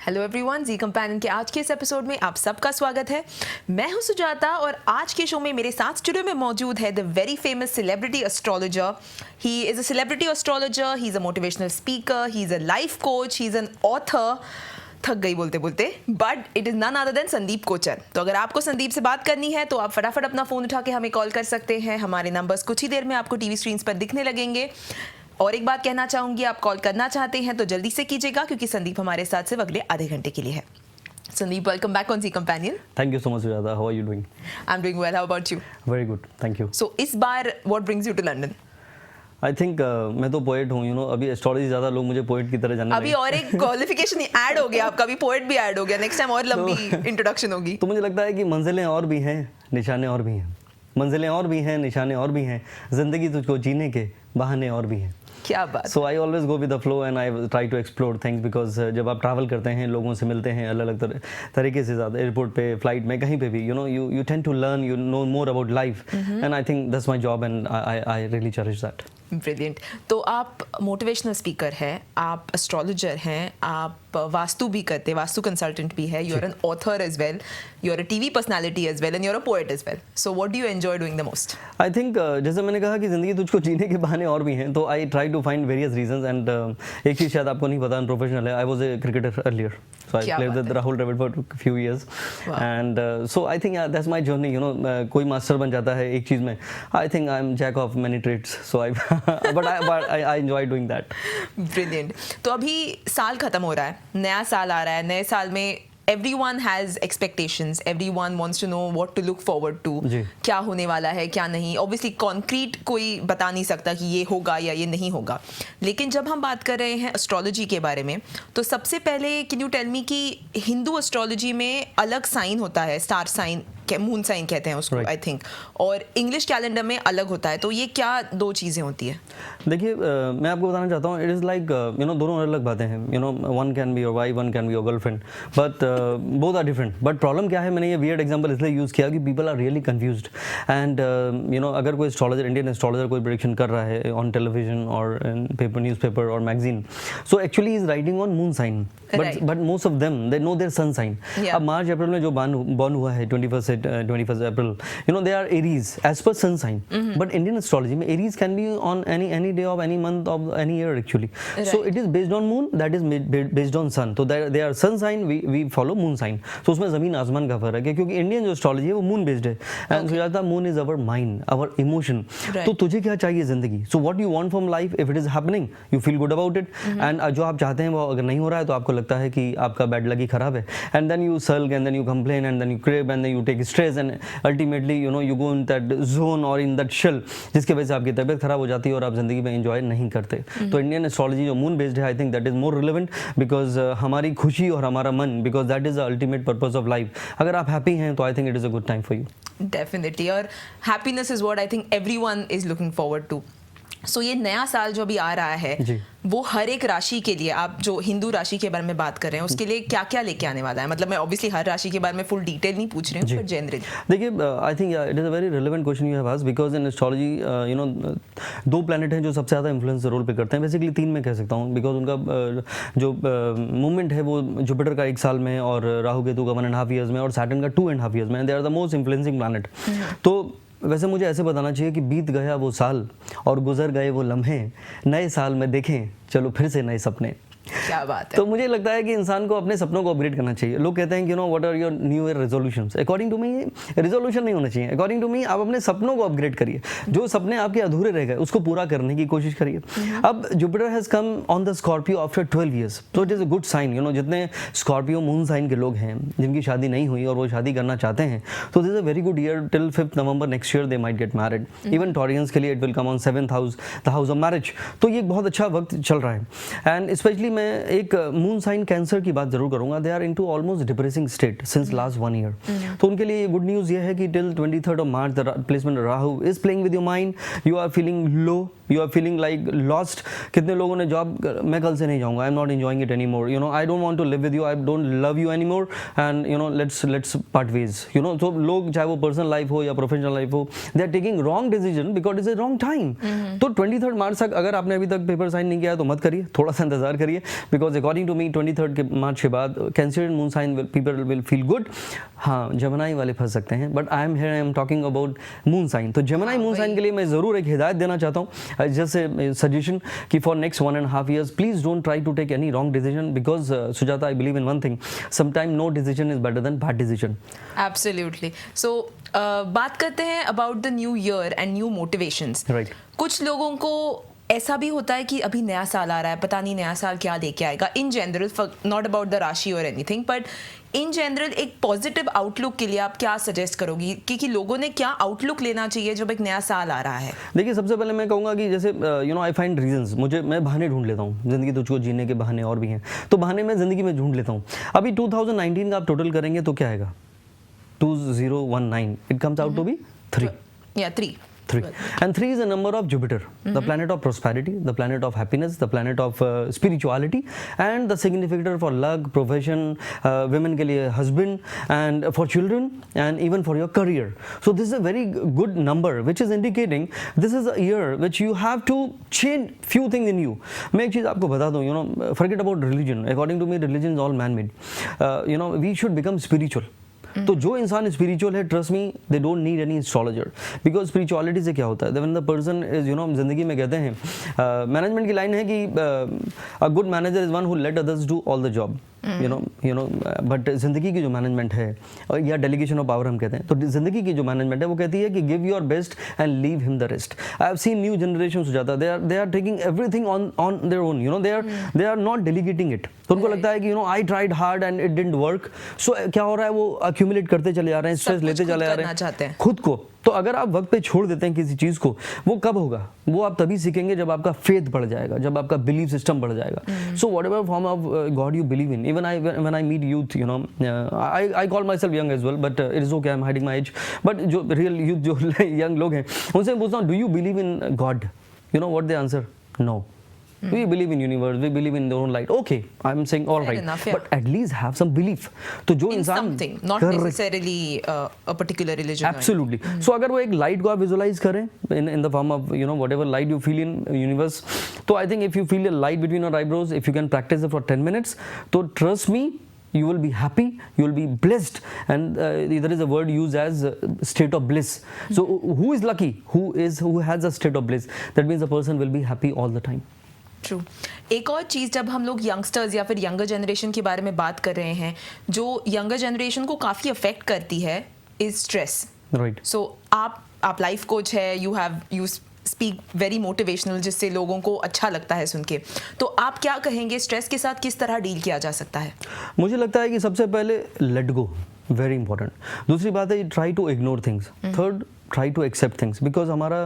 Hello everyone, जी companion के आज के इस एपिसोड में आप सबका स्वागत है। मैं हूं सुजाता और आज के शो में मेरे साथ स्टूडियो में मौजूद है the very famous celebrity astrologer. He is a celebrity astrologer, he is a motivational speaker, he is a life coach, he is an author. थक गई बोलते बोलते, but it is none other than Sandeep Kochar. तो अगर आपको संदीप से बात करनी है तो आप फटाफट अपना फ़ोन उठा के हमें कॉल कर सकते हैं। हमारे नंबर्स कुछ ही देर में आपको टीवी स्क्रीन्स पर दिखने लगेंगे। और एक बात कहना चाहूंगी, आप कॉल करना चाहते हैं तो जल्दी से कीजिएगा क्योंकि संदीप हमारे साथ सिर्फ अगले आधे घंटे के लिए है। Sandeep, welcome back on Zee companion. Thank you so much, Sujata. How are you doing? I'm doing well. How about you? Very good, thank you. So इस बार what brings you to London? I think मैं तो poet हूँ, अभी astrology ज़्यादा लोग मुझे poet की तरह जानने अभी लगे। और एक क्वालिफिकेशन ऐड हो गया आपका, अभी पोएट भी ऐड हो गया। नेक्स्ट टाइम और लंबी इंट्रोडक्शन होगी। तो मुझे लगता है कि मंजिलें और भी हैं, निशाने और भी हैं। मंजिलें और भी हैं, निशाने और भी हैं, जिंदगी तुझको जीने के बहाने और भी हैं। क्या बात। So I always go with the flow and I try to explore things because जब आप ट्रैवल करते हैं, लोगों से मिलते हैं अलग अलग तरीके से, ज़्यादा एयरपोर्ट पे, फ्लाइट में, कहीं पे भी, you tend to learn, you know more about life, and I think that's my job and I really cherish that. Brilliant. तो आप मोटिवेशनल स्पीकर हैं, आप एस्ट्रोलॉजर हैं, आप वास्तु भी करते हैं, वास्तु कंसल्टेंट भी है, you are an author as well, you are a TV personality as well, and you are a poet as well. So what do you enjoy doing the most? I think जैसे मैंने कहा कि ज़िंदगी तुझको जीने के बहाने और भी हैं, तो I try to find various reasons and एक चीज़ शायद आपको नहीं पता, प्रोफेशनल है, I was a cricketer earlier, so I played with Rahul Dravid for a few years. Wow. And so I think that's my journey, कोई master बन जाता है एक चीज़ में। I think I'm jack of many trades, so but I enjoy doing that. Brilliant. तो अभी साल खत्म हो रहा है, नया साल आ रहा है, नए साल में everyone has expectations, everyone wants to know what to look forward to, क्या होने वाला है क्या नहीं। obviously concrete कोई बता नहीं सकता कि ये होगा या ये नहीं होगा, लेकिन जब हम बात कर रहे हैं एस्ट्रोलॉजी के बारे में तो सबसे पहले कैन यू टेल मी कि हिंदू एस्ट्रोलॉजी में अलग साइन होता है, स्टार साइन, मून साइन कहते हैं उसको, आई थिंक, और इंग्लिश कैलेंडर में अलग होता है। तो ये क्या दो चीज़ें होती है? देखिए, मैं आपको बताना चाहता हूँ, इट इज़ लाइक दोनों अलग बातें हैं। One can be your wife, one can be your girlfriend, but both are different. But problem क्या है, मैंने ये वियर्ड एग्जांपल इसलिए यूज़ किया कि people are really confused and अगर कोई एस्ट्रोलॉजर, इंडियन एस्ट्रोलॉजर कोई प्रेडिक्शन कर रहा है ऑन टेलीविजन और पेपर, न्यूज़पेपर और magazine, so actually is writing on moon sign, but most of them they know their sun sign. अब मार्च अप्रैल में जो बॉर्न हुआ है 21st April, they are Aries as per sun sign. But Indian astrology में Aries can be on any day of any month of any year actually. Right. So it is based on moon, that is based on sun. So they are sun sign, we follow moon sign. So उसमें ज़मीन आसमान का फर्क है, क्योंकि Indian जो astrology है वो मून बेस्ड है। And Sujata, moon is our mind, our emotion. तो तुझे क्या चाहिए जिंदगी? So what you want from life, if it is happening you feel good about it, and जो आप चाहते हैं वो अगर नहीं हो रहा है तो आपको लगता है कि आपका बैड लक ही खराब है, and then you sulk and then you complain and then you crave and then you take stress and ultimately you go in that zone or in that shell, जिसके वजह से आपकी तबीयत खराब हो जाती है और आप जिंदगी में एंजॉय नहीं करते। तो इंडियन एस्ट्रोलॉजी जो मून बेस्ड है, I think that is more relevant because हमारी खुशी और हमारा मन, because that is the ultimate purpose of life. अगर आप हैप्पी हैं तो I think it is a good time for you. Definitely, और happiness is what I think everyone is looking forward to. So ये नया साल जो अभी आ रहा है वो हर एक राशि के लिए, आप जो हिंदू राशि के बारे में बात कर रहे हैं उसके लिए क्या क्या लेके आने वाला है? मतलब मैं ऑब्वियसली हर राशि के बारे में फुल डिटेल नहीं पूछ रही हूँ, पर जनरली देखिए, आई think it is a very relevant question you have asked, because in astrology दो प्लैनेट हैं जो सबसे ज़्यादा इन्फ्लुएंस रोल पे करते हैं, बेसिकली तीन में कह सकता हूँ, बिकॉज उनका जो मूवमेंट है वो जुपिटर का 1 साल में, और राहु केतु का 1.5 ईयर्स में, और सैटर्न का 2.5 ईयर्स में, they are the most influencing planet. तो वैसे मुझे ऐसे बताना चाहिए कि बीत गया वो साल और गुजर गए वो लम्हे, नए साल में देखें चलो फिर से नए सपने। क्या बात है। तो मुझे लगता है कि इंसान को अपने सपनों को अपग्रेड करना चाहिए। लोग कहते हैं कि what are your new year resolutions, according to me resolution नहीं होना चाहिए। अकॉर्डिंग टू मी आप अपने सपनों को अपग्रेड करिए, जो सपने आपके अधूरे रह गए उसको पूरा करने की कोशिश करिए। अब Jupiter has come on the Scorpio after 12 years, तो it is a good sign. जितने स्कॉर्पियो मून साइन के लोग हैं जिनकी शादी नहीं हुई और वो शादी करना चाहते हैं, तो this is a very good year till 5 November next year they might get married. Even Taureans के लिए it will come on 7th house, the house of marriage. तो ये एक बहुत अच्छा वक्त चल रहा है। एंड स्पेशली मैं एक मून साइन कैंसर की बात जरूर करूंगा। They are into almost depressing state since last 1 year. तो उनके लिए गुड न्यूज़ ये है कि till 23rd of March the placement Rahu is playing with your mind, you are feeling low, you are feeling like lost. कितने लोगों ने job, मैं कल से नहीं जाऊंगा, I am not enjoying it any more, you know, I don't want to live with you, I don't love you any more, and you know let's part ways, you know. तो लोग चाहे वो personal life हो या professional life हो, they are taking wrong decision because it's a wrong time. तो 23 मार्च तक अगर आपने अभी तक पेपर साइन नहीं किया है तो मत करिए, थोड़ा सा इंतजार करिए, बिकॉज अकॉर्डिंग टू मी 23 मार्च के बाद cancer and moon sign people will feel good. हाँ, जेमिनी वाले फंस सकते हैं, but I am talking about moon sign. तो जेमिनी मून साइन के लिए मैं जरूर एक हिदायत देना चाहता हूँ, जैसे सजेशन कि for next 1.5 years please don't try to take any wrong decision, because Sujata, I believe in one thing, sometime no decision is better than bad decision. Absolutely. So बात करते हैं about the new year and new motivations. Right. कुछ लोगों को ऐसा भी होता है कि अभी नया साल आ रहा है, पता नहीं नया साल क्या लेके आएगा. In general, not about the राशि और एनीथिंग, बट इन जनरल एक पॉजिटिव आउटलुक के लिए आप क्या सजेस्ट करोगी कि लोगों ने क्या आउटलुक लेना चाहिए जब एक नया साल आ रहा है? देखिए, सबसे पहले मैं कहूँगा कि जैसे you know I find reasons, मैं बहाने ढूंढ लेता हूँ. जिंदगी तुझको जीने के बहाने और भी हैं, तो बहाने मैं जिंदगी में ढूंढ लेता हूँ. अभी 2019 का आप टोटल करेंगे तो क्या आएगा? 2019, it comes out to be 3. या 3. 3. And 3 is a number of Jupiter, the planet of prosperity, the planet of happiness, the planet of spirituality, and the significator for luck, profession, women के लिए husband, and for children, and even for your career. So this is a very good number, which is indicating this is a year which you have to change few things in you. मैं एक चीज़ आपको बता दूँ, you know, forget about religion. According to me, religion is all man-made. You know, we should become spiritual. तो जो इंसान spiritual है, trust me, they don't need any astrologer, because spirituality से क्या होता है, when the person is, you know, जिंदगी में कहते हैं, मैनेजमेंट की लाइन है कि a good manager is one who let others do all the job, you know. But जिंदगी की जो मैनेजमेंट है, या डेलीगेशन ऑफ पावर हम कहते हैं, तो जिंदगी की जो मैनेजमेंट है वो कहती है कि give your best and leave him the rest. I have seen new generation Sujata, they are taking everything on their own, you know, they are not delegating it. तो उनको लगता है कि, you know, I tried hard and it didn't work. So क्या हो रहा है, वो अक्यूमुलेट करते चले जा रहे हैं, स्ट्रेस लेते चले जा रहे हैं खुद को. तो अगर आप वक्त पे छोड़ देते हैं किसी चीज को, वो कब होगा? वो आप तभी सीखेंगे जब आपका फेथ बढ़ जाएगा, जब आपका बिलीफ सिस्टम बढ़ जाएगा. So whatever form of God you believe in, even when I meet youth, you know, I call myself young as well, but it is okay, I am hiding my age. But जो real youth, जो young लोग हैं, उनसे पूछता हूँ, do you believe in God? You know what they answer? No. We believe in universe, we believe in their own light. Okay, I'm saying all right, enough, yeah. but at least have some belief. तो जो In इंसान something, not necessarily a particular religion. Absolutely. So अगर वो एक light को आप visualise करें in the form of, you know, whatever light you feel in universe, तो I think if you feel a light between your eyebrows, if you can practice it for 10 minutes, तो trust me, you will be happy, you will be blessed, and there is a word used as state of bliss. So who is lucky? Who has a state of bliss? That means the person will be happy all the time. True. एक और चीज़, जब हम लोग youngsters या फिर younger generation के बारे में बात कर रहे हैं, जो यंगर जनरेशन को काफ़ी अफेक्ट करती है, इज स्ट्रेस. राइट. सो आप लाइफ कोच है, यू स्पीक वेरी मोटिवेशनल, जिससे लोगों को अच्छा लगता है सुन के. तो आप क्या कहेंगे, स्ट्रेस के साथ किस तरह डील किया जा सकता है? मुझे लगता है कि सबसे पहले लेट गो, वेरी इंपॉर्टेंट. दूसरी बात है, try to ignore things. Third, try to accept things, because हमारा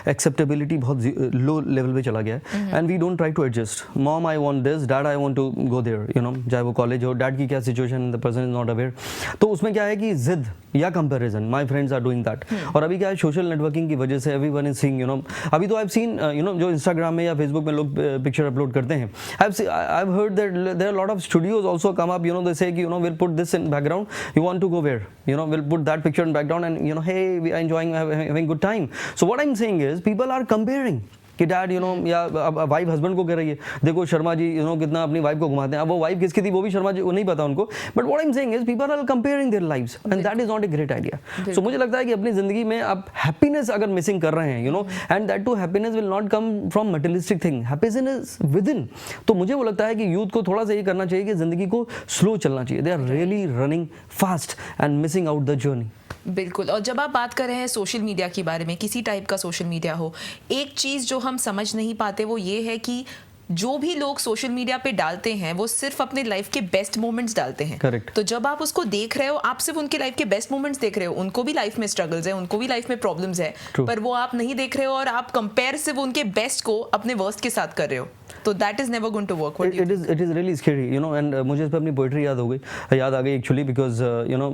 एक्सेप्टेबिलिटी बहुत लो लेवल पे चला गया है, and we don't try to adjust. Mom I want this, dad I want to go there, you know, चाहे वो college हो, dad की क्या situation, the person is not aware. तो उसमें क्या है कि जिद या comparison, my friends are doing that. और अभी क्या है, सोशल नेटवर्किंग की वजह से everyone is seeing, you know, अभी तो I have seen, you know, जो इंस्टाग्राम में या फेसबुक में लोग पिक्चर अपलोड करते हैं, I have heard that there are lot of studios also come up, you know, they say कि, you know, will put this in background, you want to go where, you know, we'll put that picture in background, and you know, hey, we are enjoying, having good time. So what I'm saying is, people are comparing कि dad, you know, या wife husband को कह रही है, देखो Sharma ji, you know, कितना अपनी wife को घुमाते हैं. अब वो वाइफ किसकी थी वो भी शर्मा जी को नहीं पता उनको, but what I am saying is people are comparing their lives, and that is not a great idea. So मुझे लगता है कि अपनी जिंदगी में आप हैप्पीनेस अगर मिसिंग कर रहे हैं, you know, and that too happiness will not come from materialistic thing, happiness within. तो मुझे वो लगता है कि यूथ को थोड़ा सा ये करना चाहिए कि जिंदगी को स्लो चलना चाहिए. They are really running fast and missing out the journey. बिल्कुल. और जब आप बात कर रहे हैं सोशल मीडिया के बारे में, किसी टाइप का सोशल मीडिया हो, एक चीज़ जो हम समझ नहीं पाते वो ये है कि जो भी लोग सोशल मीडिया पे डालते हैं वो सिर्फ अपने लाइफ के बेस्ट मोमेंट्स डालते हैं. Correct. तो जब आप उसको देख रहे हो, आप सिर्फ उनके लाइफ के बेस्ट मोमेंट्स देख रहे हो. उनको भी लाइफ में स्ट्रगल्स है, उनको भी लाइफ में प्रॉब्लम्स है, पर वो आप नहीं देख रहे हो, और आप कंपेयर सिर्फ उनके बेस्ट को अपने वर्स्ट के साथ कर रहे हो. तो that is never going to work. It is really scary, you know. And मुझे इस पर अपनी पोइट्री याद आ गई एक्चुअली, बिकॉज यू नो,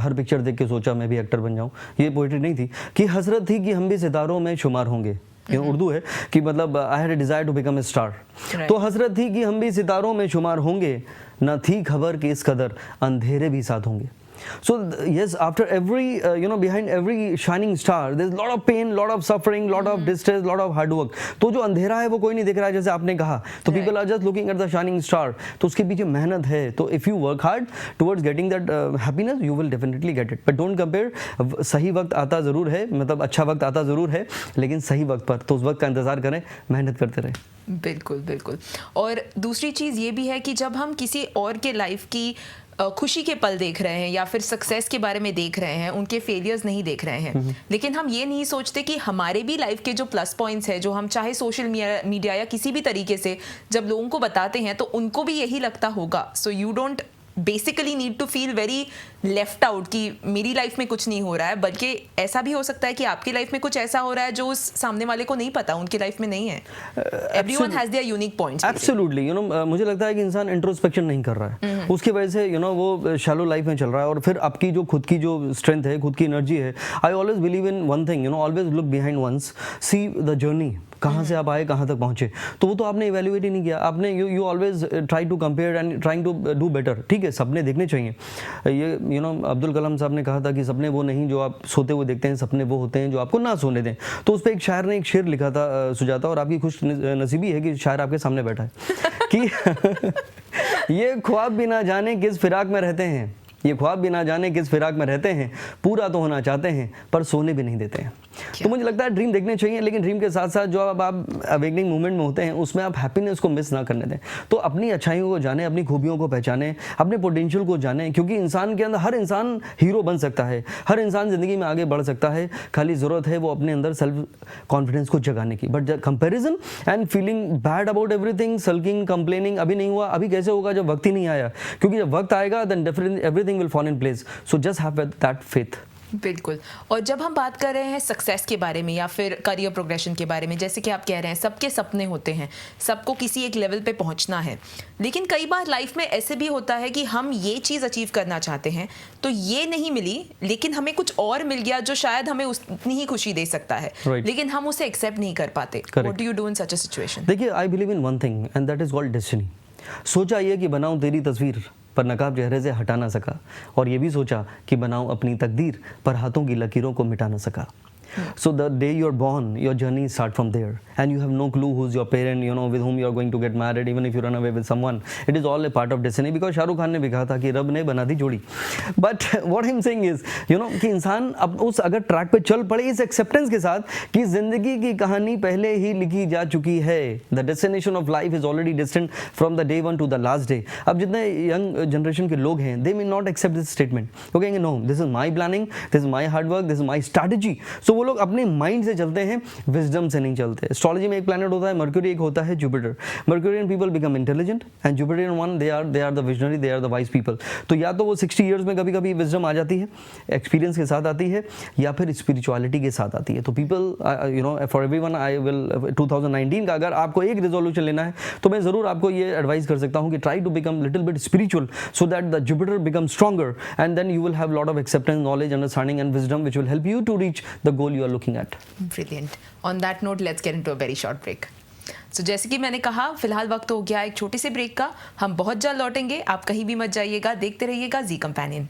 हर पिक्चर देख के सोचा मैं भी एक्टर बन जाऊं. ये पोइट्री नहीं थी कि हसरत थी कि हम भी सितारों में शुमार होंगे, ये उर्दू है कि मतलब I had a desire to become a star. तो हसरत थी कि हम भी सितारों में शुमार होंगे, न थी खबर कि इस कदर अंधेरे भी साथ होंगे। So yes, after every behind every shining star there's lot of pain, lot of suffering, lot of distress, lot of hard work। तो जो अंधेरा है वो कोई नहीं दिख रहा है, जैसे आपने कहा, तो people are just looking at the shining star। तो उसके पीछे मेहनत है। तो if you work hard towards getting that happiness, you will definitely get it। But don't compare। सही वक्त आता ज़रूर है, मतलब अच्छा वक्त आता ज़रूर है, लेकिन सही वक्त पर, तो उस वक्त का इंतज़ार करें, मेहनत करते रहें। बिल्कुल बिल्कुल। और दूसरी चीज़ ये भी है कि जब हम किसी और के लाइफ की खुशी के पल देख रहे हैं या फिर सक्सेस के बारे में देख रहे हैं, उनके फेलियर्स नहीं देख रहे हैं, लेकिन हम ये नहीं सोचते कि हमारे भी लाइफ के जो प्लस पॉइंट्स हैं, जो हम चाहे सोशल मीडिया या किसी भी तरीके से जब लोगों को बताते हैं तो उनको भी यही लगता होगा। So you don't basically need to feel very left out कि मेरी लाइफ में कुछ नहीं हो रहा है, बल्कि ऐसा भी हो सकता है कि आपकी लाइफ में कुछ ऐसा हो रहा है जो उस सामने वाले को नहीं पता, उनकी लाइफ में नहीं है। Everyone has their unique points. Absolutely, मुझे लगता है कि इंसान इंट्रोस्पेक्शन नहीं कर रहा है, उसकी वजह से वो शैलो लाइफ में चल रहा है। और फिर आपकी जो खुद की जो स्ट्रेंथ है, खुद की एनर्जी है, I always believe in one thing, always look behind once, see the journey, कहाँ से आप आए, कहाँ तक पहुँचे। तो वो तो आपने इवेल्युएट ही नहीं किया, आपने you always try to compare and trying to do better. ठीक है, सपने देखने चाहिए। ये अब्दुल कलाम साहब ने कहा था कि सपने वो नहीं जो आप सोते हुए देखते हैं, सपने वो होते हैं जो आपको ना सोने दें। तो उस पर एक शायर ने एक शेर लिखा था सुजाता, और आपकी खुश नसीबी है कि शायर आपके सामने बैठा है कि ये ख्वाब भी ना जाने किस फिराक में रहते हैं, ये ख्वाब भी ना जाने किस फिराक में रहते हैं, पूरा तो होना चाहते हैं पर सोने भी नहीं देते हैं। तो मुझे लगता है ड्रीम देखने चाहिए, लेकिन ड्रीम के साथ साथ जो अब आप अवेकनिंग मूवमेंट में होते हैं उसमें आप हैप्पीनेस को मिस ना करने दें। तो अपनी अच्छाइयों को जाने, अपनी खूबियों को पहचानें, अपने पोटेंशियल को जानें, क्योंकि इंसान के अंदर हर इंसान हीरो बन सकता है, हर इंसान ज़िंदगी में आगे बढ़ सकता है। खाली ज़रूरत है वो अपने अंदर सेल्फ कॉन्फिडेंस को जगाने की। But comparison and feeling bad about everything, sulking, complaining, अभी नहीं हुआ, अभी कैसे होगा जब वक्त ही नहीं आया, क्योंकि जब वक्त आएगा then definitely everything will fall in place. So just have that faith. बिल्कुल। और जब हम बात कर रहे हैं सक्सेस के बारे में या फिर करियर प्रोग्रेशन के बारे में, जैसे कि आप कह रहे हैं सबके सपने होते हैं, सबको किसी एक लेवल पे पहुंचना है, लेकिन कई बार लाइफ में ऐसे भी होता है कि हम ये चीज़ अचीव करना चाहते हैं तो ये नहीं मिली, लेकिन हमें कुछ और मिल गया जो शायद हमें उतनी ही खुशी दे सकता है, लेकिन हम उसे एक्सेप्ट नहीं कर पाते। What do you do in such a situation? देखिए, I believe in one thing and that is called destiny. सोचा ये कि बनाऊं तेरी तस्वीर, पर नकाब चेहरे से हटा ना सका, और ये भी सोचा कि बनाऊं अपनी तकदीर, पर हाथों की लकीरों को मिटा ना सका। So the day you're born, your journey start from there, and you have no clue who's your parent, with whom you're going to get married, even if you run away with someone. It is all a part of destiny, because Shahrukh Khan ने भी कहा था कि रब ने बना दी जोड़ी। But what I'm saying is, कि इंसान अब उस अगर ट्रैक पे चल पड़े इस एक्सेप्टेंस के साथ कि जिंदगी की कहानी पहले ही लिखी जा चुकी है, the destination of life is already destined from the day one to the last day। अब जितने यंग जनरेशन के लोग हैं, they may not accept this statement। वो कहेंगे no, this is my planning, this is my hard work, this is my strategy। So वो लोग अपने माइंड से चलते हैं, विजडम से नहीं चलते। एस्ट्रोलॉजी में एक प्लैनेट होता है मर्क्यूरी, एक होता है Jupiter. Mercurian people become intelligent and Jupiterian one they are the visionary, they are the wise people. तो या तो वो 60 ईयर्स में कभी कभी विजडम आ जाती है, एक्सपीरियंस के साथ आती है, या फिर स्पिरिचुअलिटी के साथ आती है। तो people for everyone I will 2019 का अगर आपको एक रेजोल्यूशन लेना है तो मैं ज़रूर आपको ये एडवाइस कर सकता हूँ कि try to become little bit spiritual, so that the Jupiter become stronger and then you will have lot of acceptance, knowledge, understanding and wisdom which will help you to reach the goal you are looking at। Brilliant. On that note, let's get into a very short break. So जैसे कि मैंने कहा, फिलहाल वक्त हो गया एक छोटे से ब्रेक का। हम बहुत जल्द लौटेंगे, आप कहीं भी मत जाइएगा, देखते रहिएगा जी कंपेनियन।